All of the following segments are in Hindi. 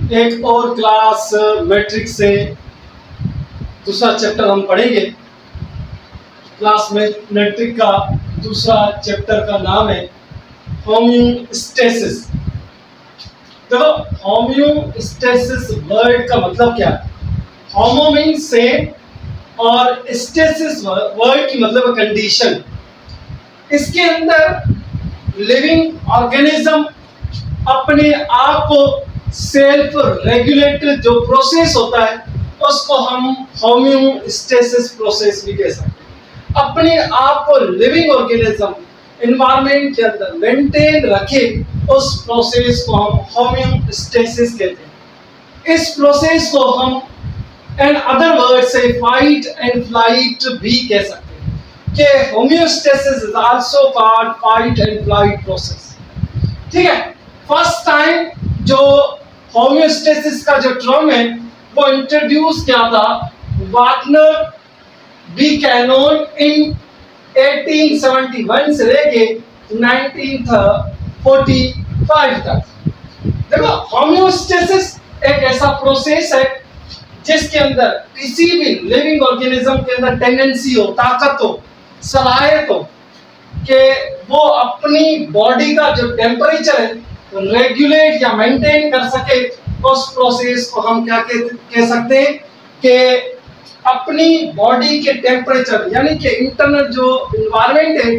एक और क्लास मैट्रिक्स से दूसरा चैप्टर हम पढ़ेंगे। क्लास में मैट्रिक का दूसरा चैप्टर का नाम है होम्योस्टेसिस। तो होम्योस्टेसिस वर्ड का मतलब क्या है? होमो मीन्स सेम और स्टेसिस वर्ड की मतलब कंडीशन। इसके अंदर लिविंग ऑर्गेनिज्म अपने आप को सेल्फ रेगुलेटेड जो प्रोसेस होता है उसको हम होम्योस्टेसिस प्रोसेस भी कह सकते हैं। अपने आप को लिविंग ऑर्गेनिज्म एनवायरनमेंट के अंदर मेंटेन रखे उस प्रोसेस को हम होम्योस्टेसिस कहते हैं। इस प्रोसेस को हम एंड अदर वर्ड से फाइट एंड फ्लाइट भी कह सकते हैं कि homeostasis is also called fight and flight process. ठीक है, फर्स्ट टाइम जो होम्योस्टेसिस का जो टर्म है वो इंट्रोड्यूस किया था वार्नर बुकैनन इन 1871 से लेके 1945 तक। देखो, होम्योस्टेसिस एक ऐसा प्रोसेस है जिसके अंदर किसी भी लिविंग ऑर्गेनिज्म के अंदर टेंडेंसी हो, ताकत हो, सलाहियत हो कि वो अपनी बॉडी का जो टेम्परेचर है रेगुलेट या मेंटेन कर सके। उस प्रोसेस को हम क्या कह सकते हैं कि अपनी बॉडी के टेम्परेचर यानी कि इंटरनल जो एनवायरनमेंट है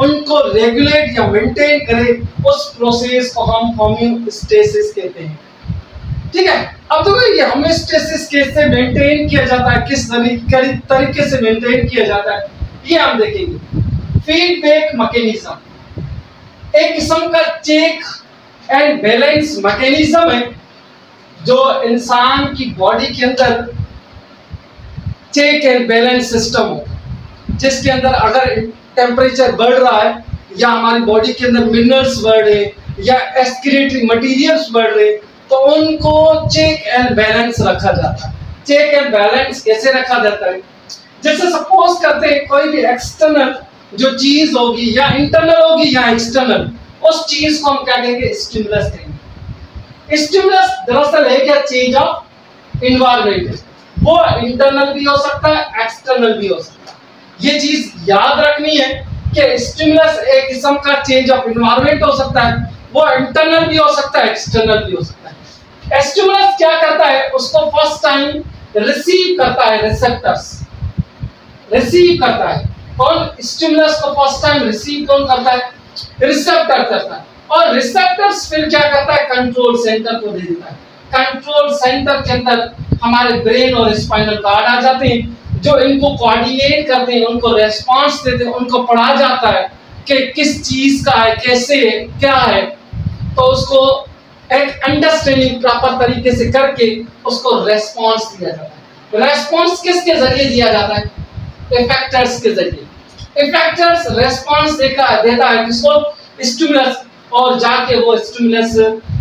उनको रेगुलेट या मेंटेन करे, उस प्रोसेस को हम होम्योस्टेसिस कहते हैं। ठीक है, अब देखो ये होम्योस्टेसिस कैसे मेंटेन किया जाता है, किस तरीके से मेंटेन किया जाता है, ये हम देखेंगे। फीडबैक मैकेनिज्म एक किस्म का चेक एंड बैलेंस मैकेनिज्म है जो इंसान की बॉडी के अंदर चेक एंड बैलेंस सिस्टम हो, जिसके अंदर अगर टेम्परेचर बढ़ रहा है या हमारी बॉडी के अंदर मिनरल्स बढ़ रहे या एक्सक्रीटरी मटेरियल्स बढ़ रहे तो उनको चेक एंड बैलेंस रखा जाता है। चेक एंड बैलेंस कैसे रखा जाता है? जैसे सपोज करते हैं कोई भी एक्सटर्नल जो चीज होगी या इंटरनल होगी या एक्सटर्नल, उस चीज को हम क्या कहेंगे? स्टिमुलस कहेंगे। स्टिमुलस दरअसल है क्या? Change of environment. वो इंटरनल भी हो सकता है, एक्सटर्नल भी हो सकता है। ये चीज याद रखनी है कि स्टिमुलस एक किस्म का चेंज ऑफ एनवायरनमेंट हो सकता है, वो इंटरनल भी हो सकता है, एक्सटर्नल भी हो सकता है। स्टिमुलस क्या करता है? उसको फर्स्ट टाइम रिसीव करता है, रिसेप्टर्स रिसीव करता है। कौन स्टिमुलस को फर्स्ट टाइम रिसीव कौन करता है? रिसेप्टर करता है। और रिसेप्टर्स फिर क्या करता है? कंट्रोल सेंटर को दे देता है। कंट्रोल सेंटर के अंदर हमारे ब्रेन और स्पाइनल कार्ड आ जाते हैं जो इनको कोऑर्डिनेट करते हैं, उनको रेस्पॉन्स देते हैं, उनको पढ़ा जाता है कि किस चीज का है, कैसे है, क्या है, तो उसको एक अंडरस्टैंडिंग प्रॉपर तरीके से करके उसको रेस्पॉन्स दिया जाता है। रेस्पॉन्स किसके जरिए दिया जाता है? इफेक्टर्स के जरिए। इफेक्टर्स रेस्पॉन्स देता है किसको? स्टिमुलस, और जाके वो स्टिमुलस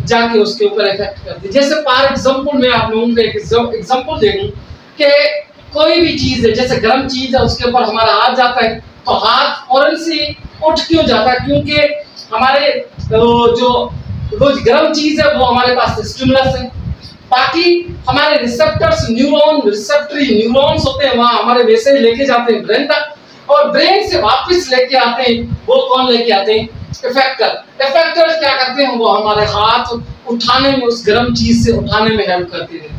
जाके उसके ऊपर इफेक्ट करती है। जैसे फॉर एग्जांपल मैं आप लोगों को एक एग्जांपल दे दूं कि कोई भी चीज है, जैसे गर्म चीज है, उसके ऊपर हमारा हाथ जाता है तो हाथ फौरन से उठ क्यों जाता है? क्योंकि हमारे जो गर्म चीज है वो हमारे पास स्टिमुलस है। बाकी हमारे रिसेप्टर्स रिसेप्टरी न्यूरॉन्स होते हैं, वहां हमारे मैसेज लेके जाते हैं ब्रेन तक, और ब्रेन से वापस लेके आते हैं, वो कौन लेके आते हैं? इफेक्टर। इफेक्टर्स क्या करते हैं? वो हमारे हाथ उठाने में, उस गर्म चीज से उठाने में हेल्प करते रहते हैं।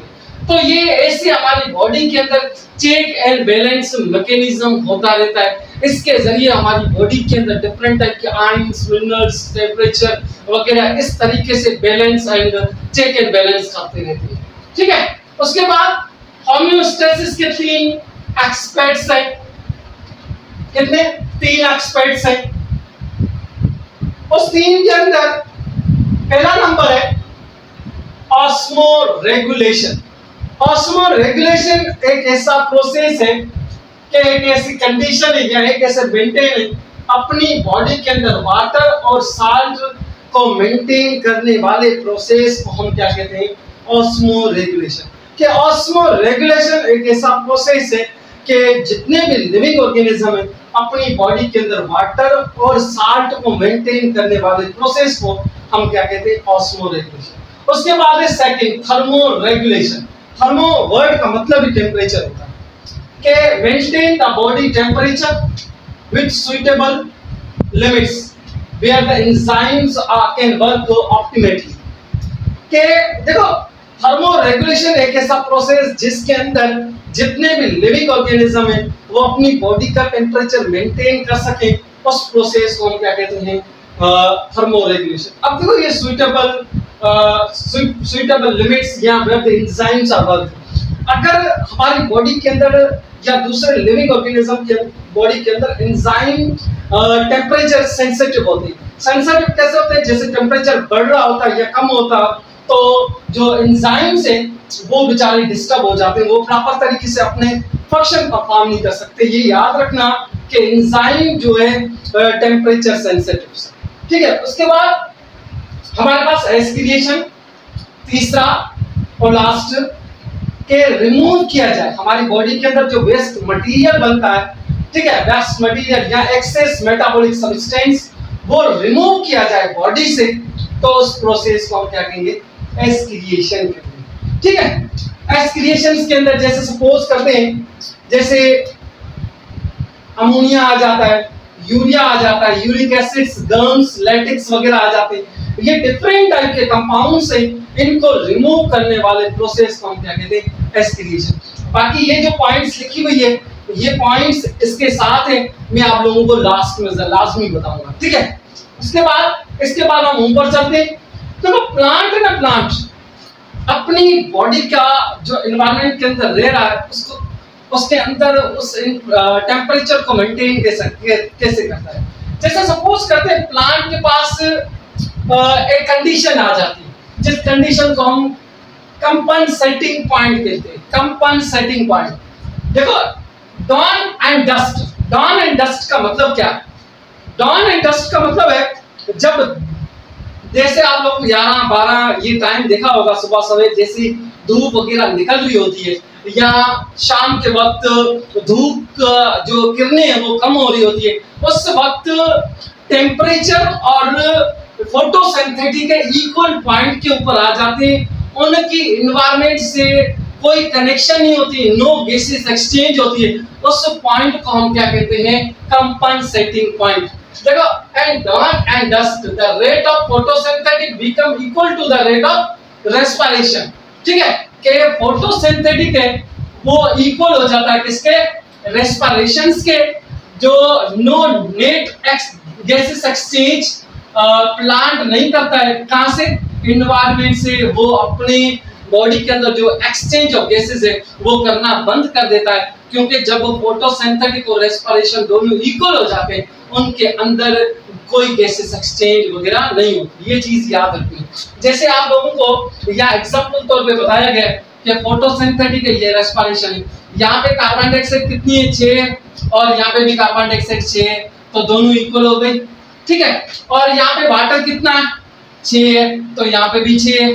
तो ये ऐसे हमारी बॉडी के अंदर चेक एंड बैलेंस मैकेनिज्म होता रहता है। इसके जरिए हमारी बॉडी के अंदर डिफरेंट टाइप के आयंस, मिनरल्स, टेम्परेचर वगैरह इस तरीके से balance and check and balance करते रहते हैं। ठीक है, उसके बाद होम्योस्टेसिस के 3 एस्पेक्ट्स हैं। कितने? 3 एस्पेक्ट्स हैं। उस 3 के अंदर पहला नंबर है ऑस्मो रेगुलेशन। ऑस्मो रेगुलेशन एक ऐसा प्रोसेस है कि एक ऐसी कंडीशन है या एक ऐसे मेंटेन है अपनी बॉडी के अंदर वाटर और साल्ट को मेंटेन करने वाले प्रोसेस को हम क्या कहते हैं? Osmo regulation. कि ऑस्मो रेगुलेशन एक ऐसा प्रोसेस है कि जितने भी लिविंग ऑर्गेनिज्म है अपनी बॉडी के अंदर वाटर और साल्ट को मेंटेन करने वाले प्रोसेस को हम क्या कहते हैं? Osmoregulation. उसके बाद है second thermoregulation. Thermo word का मतलब ही टेम्परेचर होता है कि maintain the body temperature with suitable limits where the enzymes can work optimally. के देखो थर्मो रेगुलेशन एक ऐसा प्रोसेस जिसके अंदर जितने भी लिविंग ऑर्गेनिज्म है वो अपनी बॉडी का टेम्परेचर मेंटेन कर सके, उस प्रोसेस को हम क्या कहते हैं, थर्मो रेगुलेशन। अब देखो ये सुइटेबल लिमिट्स या where the enzymes are work. अगर हमारी बॉडी के अंदर या दूसरे लिविंग ऑर्गेनिज्म के बॉडी के अंदर एंजाइम टेम्परेचर सेंसिटिव होते हैं। सेंसिटिव कैसे होते हैं, जैसे टेम्परेचर बढ़ रहा होता है या कम होता तो जो एंजाइम्स हैं वो बेचारे डिस्टर्ब हो जाते हैं, वो प्रॉपर तरीके से अपने फंक्शन परफॉर्म नहीं कर सकते। ये याद रखना कि एंजाइम जो है टेम्परेचर सेंसिटिव, ठीक है। उसके बाद हमारे पास एस्पिरेशन, तीसरा और लास्ट के रिमूव किया जाए हमारी बॉडी के अंदर जो वेस्ट मटेरियल बनता है, ठीक है, वेस्ट मटेरियल या एक्सेस मेटाबॉलिक सब्सटेंस वो रिमूव किया जाए बॉडी से, तो उस प्रोसेस को हम क्या कहेंगे, एस्पिरेशन कहेंगे, ठीक है। एस्पिरेशन के अंदर जैसे सपोज करते हैं जैसे अमोनिया आ जाता है, यूरिया आ जाता है, यूरिक एसिड्स, गम्स, लैटिक्स वगैरह आ जाते हैं। ये डिफरेंट टाइप के कंपाउंड्स हैं, इनको रिमूव करने वाले प्रोसेस को हम क्या कहते हैं, एस्पिरेशन। बाकी ये जो पॉइंट्स लिखी हुई है ये पॉइंट्स इसके साथ हैं, मैं आप लोगों को लास्ट में लाजमी बताऊंगा, ठीक है। इसके बाद हम ऊपर चलते हैं। तो प्लांट है ना, प्लांट अपनी बॉडी का जो एनवायरनमेंट के अंदर रह रहा है उसको उसके अंदर उस टेम्परेचर को मेंटेन कैसे करता है। जैसे सपोज करते हैं प्लांट के पास एक कंडीशन आ जाती है जिस कंडीशन को हम कंपनसेटिंग पॉइंट कहते हैं। कंपनसेटिंग पॉइंट देखो, dawn and dusk. Dawn and dusk का मतलब क्या है? डॉन एंड डस्ट का मतलब है जब जैसे आप लोग 11-12 ये टाइम देखा होगा, सुबह सवेरे जैसी धूप वगैरह निकल रही होती है या शाम के वक्त धूप जो किरणें हैं वो कम हो रही होती है, उस वक्त टेम्परेचर और फोटोसिंथेटिक के इक्वल पॉइंट के ऊपर आ जाते हैं। उनकी एनवायरनमेंट से कोई कनेक्शन नहीं होती, नो गैसेस एक्सचेंज होती है, उस पॉइंट को हम क्या कहते हैं, कंपनसेटिंग पॉइंट। देखो, and dawn and dusk the rate of photosynthetic become equal to the rate of respiration, ठीक है, कि फोटोसिंथेटिक है वो इक्वल हो जाता है किसके, रेस्पिरेशंस के। जो no net gases exchange plant नहीं करता है, कहां से, एनवायरनमेंट से। वो अपनी बॉडी के अंदर जो एक्सचेंज ऑफ गैसेस है वो करना बंद कर देता है, क्योंकि जब फोटोसिंथेटिक और रेस्पिरेशन दोनों इक्वल हो जाते हैं उनके अंदर कोई गैसेस एक्सचेंज वगैरह नहीं होती। ये चीज याद रखनी। जैसे आप लोगों को या एग्जांपल तौर पे बताया गया कि फोटोसिंथेटिक है, ये रेस्पिरेशन है। यहाँ पे कार्बन डाइऑक्साइड कितनी है, 6, और यहाँ पे भी कार्बन डाइऑक्साइड 6 है, तो दोनों इक्वल हो गई, ठीक है। और यहाँ पे वाटर कितना है, 6 है, तो यहाँ पे भी 6 है,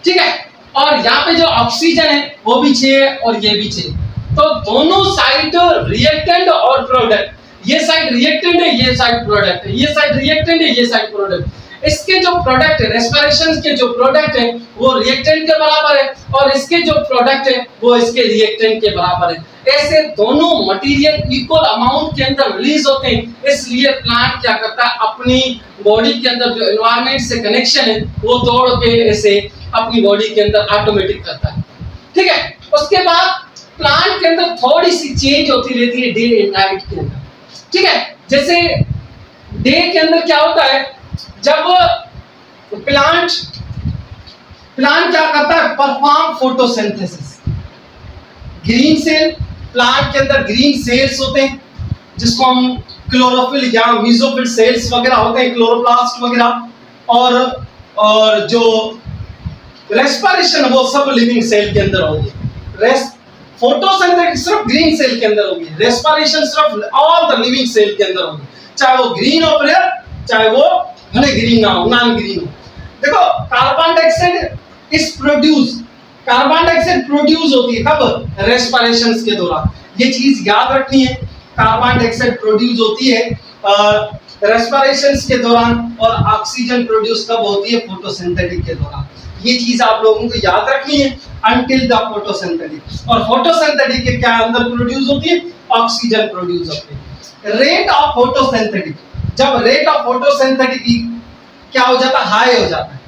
ठीक है। और यहाँ पे जो ऑक्सीजन है वो भी 6 है और ये भी 6, तो दोनों साइड रिएक्टेंट और प्रोडक्ट, ये साइड रिएक्टेंट है, ये साइड प्रोडक्ट है, ये साइड रिएक्टेंट है, ये साइड प्रोडक्ट। इसके जो प्रोडक्ट है, रेस्पिरेशन के जो प्रोडक्ट है वो रिएक्टेंट के बराबर है, और इसके जो प्रोडक्ट है वो इसके रिएक्टेंट के बराबर है। ऐसे दोनों मटेरियल इक्वल अमाउंट के अंदर रिलीज होते हैं, इसलिए प्लांट क्या करता है, अपनी बॉडी के अंदर जो एनवायरनमेंट से कनेक्शन है वो तोड़ के ऐसे अपनी बॉडी के अंदर ऑटोमेटिक करता है, ठीक है। उसके बाद प्लांट के अंदर थोड़ी सी चेंज होती रहती है डे एंड नाइट के अंदर, ठीक है। जैसे डे के अंदर क्या होता है, जब प्लांट क्या करता है, perform photosynthesis. Green cell, plant के अंदर ग्रीन सेल्स होते हैं जिसको हम क्लोरोफिल या मेसोफिल सेल्स वगैरह होते हैं, क्लोरोप्लास्ट वगैरह, और जो रेस्पिरेशन वो सब लिविंग सेल के अंदर होगी। फोटोसिंथेसिस सिर्फ ग्रीन सेल के अंदर होगी, रेस्पिरेशन सिर्फ ऑल द लिविंग सेल के अंदर होगी, चाहे वो ग्रीन हो प्लेयर, चाहे वो भले ग्रीन ना हो, नॉन ग्रीन हो। देखो, carbon dioxide is produce, carbon dioxide produce होती है कब, रेस्पिरेशन के दौरान। ये चीज याद रखनी है, कार्बन डाइऑक्साइड प्रोड्यूस होती है रेस्पिरेशन के दौरान, और ऑक्सीजन प्रोड्यूस कब होती है? फोटोसिंथेटिक के दौरान। ये चीज आप लोगों को याद रखनी है, अंटिल द फोटोसिंथेटिक। और फोटोसिंथेटिक के क्या अंदर प्रोड्यूस होती है? ऑक्सीजन प्रोड्यूस होती है। रेट ऑफ फोटोसिंथेटिक, जब रेट ऑफ फोटोसिंथेटिक क्या हो जाता है? हाई हो जाता है,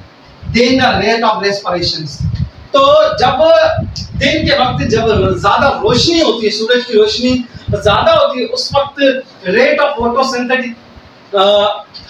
then the rate of respiration. तो जब दिन के वक्त जब ज्यादा रोशनी होती है, सूरज की रोशनी ज्यादा होती है, उस वक्त रेट ऑफ फोटोसिंथेटिक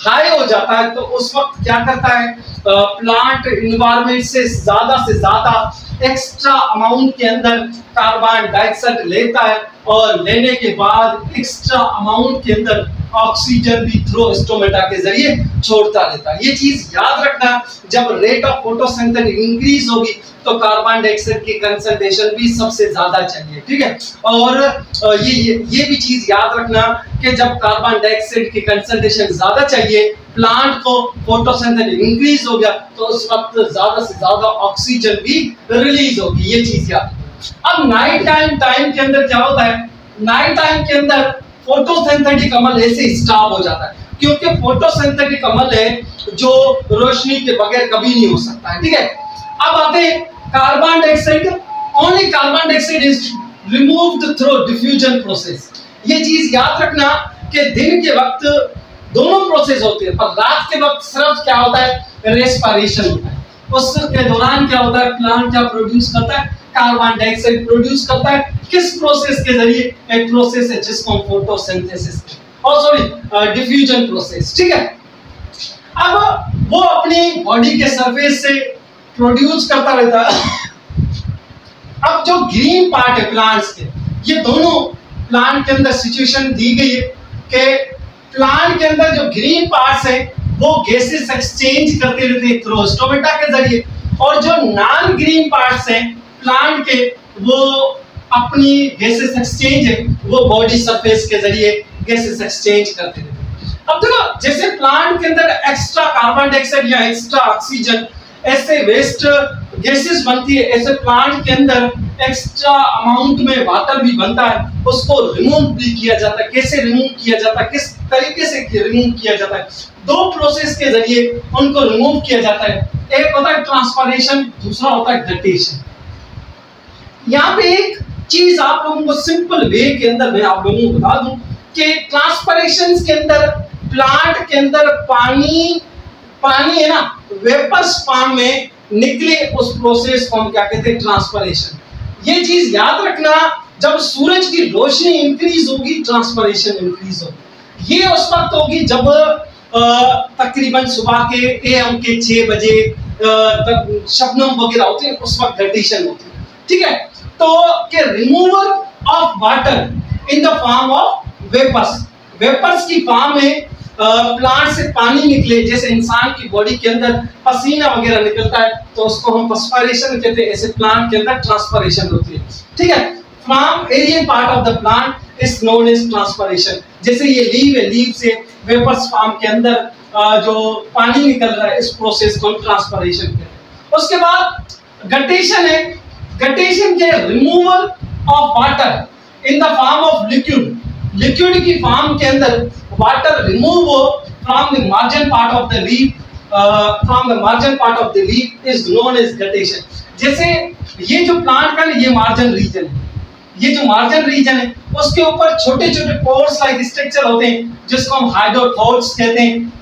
हाई हो जाता है। तो उस वक्त क्या करता है? प्लांट इन्वायरमेंट से ज्यादा एक्स्ट्रा अमाउंट के अंदर कार्बन डाइऑक्साइड लेता है, और लेने के बाद एक्स्ट्रा अमाउंट के अंदर ऑक्सीजन भी थ्रू स्टोमेटा के जरिए छोड़ता रहता है। ये चीज याद रखना, जब रेट ऑफ फोटोसिंथेसिस इंक्रीज होगी तो कार्बन डाइऑक्साइड की कंसंट्रेशन भी सबसे ज्यादा चाहिए, ठीक है। और ये भी चीज याद रखना कि जब कार्बन डाइऑक्साइड की कंसंट्रेशन ज्यादा चाहिए, प्लांट को फोटोसिंथेसिस इंक्रीज हो गया, तो उस वक्त ज्यादा से ज्यादा ऑक्सीजन भी रिलीज होगी। ये चीज याद। अब नाइट टाइम के अंदर क्या होता है? नाइट टाइम के अंदर फोटोसिंथेटिक अमल ऐसे स्टॉप हो जाता है, क्योंकि फोटोसिंथेटिक अमल है जो रोशनी के बगैर कभी नहीं हो सकता है, ठीक है। अब आते हैं carbon dioxide. Only carbon dioxide is removed through diffusion process. ये चीज याद रखना कि दिन के वक्त दोनों प्रोसेस होते हैं, पर रात के वक्त सिर्फ क्या होता है? रेस्पिरेशन होता है। उसके दौरान क्या होता है? प्लांट क्या प्रोड्यूस करता है? कार्बन डाइऑक्साइड प्रोड्यूस करता है। किस प्रोसेस के जरिए? एक प्रोसेस है जिसको हम फोटोसिंथेसिस डिफ्यूजन प्रोसेस, ठीक है। अब वो अपनी बॉडी के सरफेस से प्रोड्यूस करता रहता है। अब जो ग्रीन पार्ट है प्लांट्स के, ये दोनों प्लांट के अंदर सिचुएशन दी गई है कि प्लांट के अंदर जो ग्रीन पार्ट्स है वो गैसेस एक्सचेंज करते रहते हैं थ्रू स्टोमेटा के जरिए, और जो नॉन ग्रीन पार्ट्स हैं प्लांट के, वो अपनी गैसेस एक्सचेंज है वो बॉडी सरफेस के जरिए गैसेस एक्सचेंज करते रहते हैं। अब देखो, जैसे प्लांट के अंदर एक्स्ट्रा कार्बन डाइऑक्साइड या एक्स्ट्रा ऑक्सीजन ऐसे वेस्ट गैसेस बनती है, ऐसे प्लांट के अंदर एक्स्ट्रा अमाउंट में वाटर भी बनता है, उसको रिमूव भी किया जाता है। कैसे रिमूव किया जाता है? किस तरीके से रिमूव किया जाता है? दो प्रोसेस के जरिए उनको रिमूव किया जाता है। एक होता है ट्रांसपिरेशन, दूसरा होता है गटेशन। यहाँ पे एक चीज आप लोगों को सिंपल वे के अंदर मैं आप लोगों को बता दूं कि ट्रांसपिरेशन के अंदर प्लांट के अंदर पानी है ना, वेपर्स फॉर्म में निकले, उस प्रोसेस को हम क्या कहते हैं? ट्रांसपिरेशन। ये चीज याद रखना, जब सूरज की रोशनी इंक्रीज होगी ट्रांसपिरेशन इंक्रीज होगी। ये उस वक्त होगी जब तकरीबन सुबह के AM के 6 बजे शबनम वगैरह होते हैं, उस वक्त गटेशन होती है, ठीक है। तो के removal of water in the form of vapours, vapours की फॉर्म में प्लांट से पानी निकले, जैसे इंसान की बॉडी के अंदर पसीना वगैरह निकलता है तो उसको हम पर्सपिरेशन कहते हैं, ऐसे प्लांट के अंदर ट्रांसपिरेशन होती है, ठीक है। From aerial part of the plant is known as transpiration. जैसे ये लीव है, लीव से वेपर्स फॉर्म के अंदर जो पानी निकल रहा है, इस प्रोसेस को हम ट्रांसपिरेशन कहते हैं। उसके बाद गटेशन है, गटेशन के removal of water in the form of liquid, liquid की फॉर्म के अंदर वाटर रिमूव हो from the margin part of the leaf, from the margin part of the leaf is known as guttation. जैसे ये जो प्लांट का ये मार्जिन रीजन है, ये जो मार्जिन रीजन है उसके ऊपर छोटे छोटे पोर्स लाइक स्ट्रक्चर होते हैं जिसको हम हाइड्रोथोर्स कहते हैं,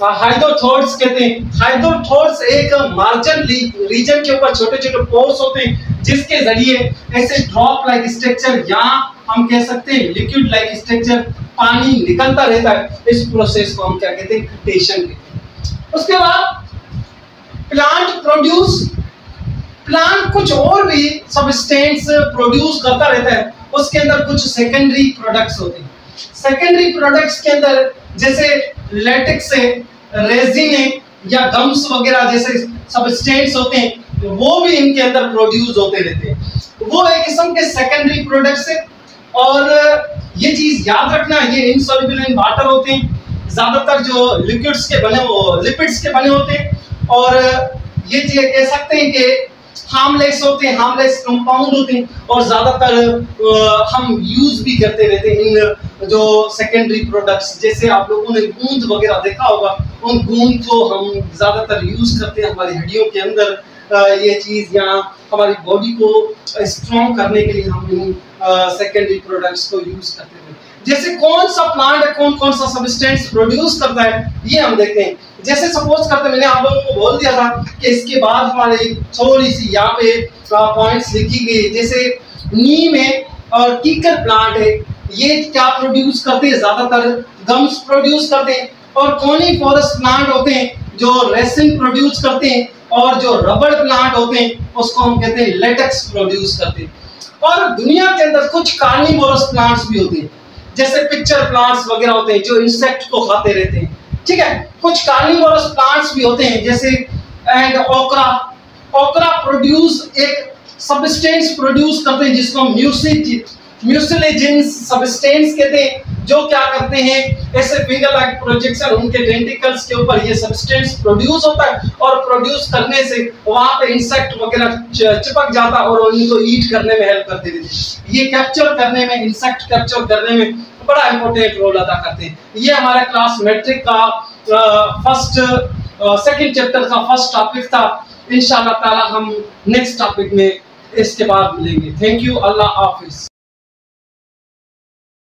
हाइड्रोथोर्स कहते हैं। हाइड्रोथोर्स एक मार्जिन रीजन के ऊपर छोटे छोटे पोर्स होते हैं जिसके जरिए ऐसे ड्रॉप लाइक स्ट्रक्चर, यहाँ हम कह सकते हैं लिक्विड लाइक स्ट्रक्चर, पानी निकलता रहता है। इस प्रोसेस को हम क्या कहते हैं? गटेशन कहते हैं। उसके बाद प्लांट कुछ और भी सब्सटेंस प्रोड्यूस करता रहता है, उसके अंदर कुछ सेकेंडरी प्रोडक्ट्स होते हैं। सेकेंडरी प्रोडक्ट्स के अंदर जैसे लेटेक्स है, रेजिन है, या गम्स वगैरह जैसे सब्सटेंस होते हैं, वो भी इनके अंदर प्रोड्यूस होते रहते हैं। वो एक किस्म के सेकेंडरी प्रोडक्ट्स है। और ये चीज याद रखना, ये इनसॉल्युबल इन वाटर होते हैं, ज्यादातर जो लिक्विड्स के बने, लिपिड्स के बने होते हैं। और ये कह सकते हैं कि हार्मलेस होते हैं, हार्मलेस कंपाउंड होते हैं, और ज्यादातर हम यूज भी करते रहते हैं इन जो सेकेंडरी प्रोडक्ट्स। जैसे आप लोगों ने गूंद वगैरह देखा होगा, उन गूंद को हम ज्यादातर यूज करते हैं हमारी हड्डियों के अंदर। ये चीज यहाँ हमारी बॉडी को स्ट्रॉन्ग करने के लिए हम इन सेकेंडरी प्रोडक्ट्स को यूज करते हैं। जैसे कौन सा प्लांट है, कौन कौन सा सब्सटेंस प्रोड्यूस करता है, ये हम देखते हैं। जैसे सपोज करते, मैंने आप लोगों को बोल दिया था कि इसके बाद हमारे थोड़ी सी यहाँ पे पॉइंट्स लिखी गई। जैसे नीम है और कीकर प्लांट है, ये क्या प्रोड्यूस करते हैं, ज्यादातर गम्स प्रोड्यूस करते हैं। और कोनिफरस प्लांट होते हैं जो रेसिन प्रोड्यूस करते हैं, और जो रबड़ प्लांट होते हैं उसको हम कहते हैं लेटेक्स प्रोड्यूस करते हैं। और दुनिया के अंदर कुछ कार्निवोरस प्लांट्स भी होते हैं, जैसे पिक्चर प्लांट्स वगैरह होते हैं जो इंसेक्ट को खाते रहते हैं, ठीक है। कुछ कार्निवोरस प्लांट्स भी होते हैं जैसे एंड ओकरा प्रोड्यूस एक सब्सटेंस प्रोड्यूस करते हैं जिसको हम म्यूसिलेजिन्स सब्सटेंस कहते हैं, जो क्या करते हैं, ऐसे फिंगर लाइक प्रोजेक्शन उनके टेंटिकल्स के ऊपर ये सब्सटेंस प्रोड्यूस होता है, और प्रोड्यूस करने से वहां पे इंसेक्ट वगैरह चिपक जाता है और उनको ईट करने में हेल्प करते रहते हैं। ये कैप्चर करने में, इंसेक्ट कैप्चर करने में बड़ा इंपॉर्टेंट रोल अदा करते हैं। ये हमारा क्लास मैट्रिक का सेकंड चैप्टर का फर्स्ट टॉपिक था। इंशाल्लाह ताला हम नेक्स्ट टॉपिक में इसके बाद मिलेंगे। Thank you, Allah Hafiz.